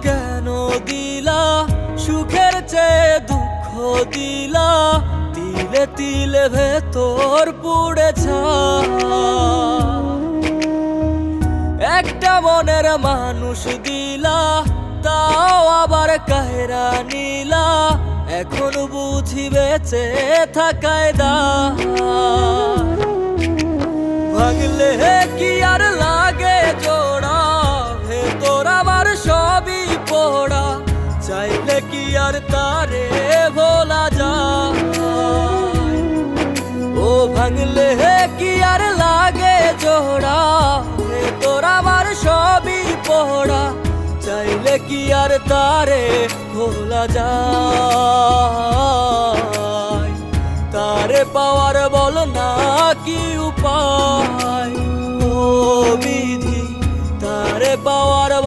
কেন দিলা, সুখের চেয়ে দুঃখ দিলা, তিলে তিলে ভেতর পুড়ে যায়। একটা মনের মানুষ দিলা, তাও আবার কাহেরা নিলা, এখন বুঝি বেঁচে থাকায় দায়। ভাঙলে কি আর লাগে জোড়া, ভেতর আমার সবই পোড়া, চাইলে কি আর তারে ভোলা যায়। ও ভাঙলে কি আর লাগে জোড়া, ভেতর আমার সবই পোড়া, চাইলে কি আর তারে ভোলা যায়। তারে পাওয়ার বল না কি উপায়, ও বিধি তারে পাওয়ার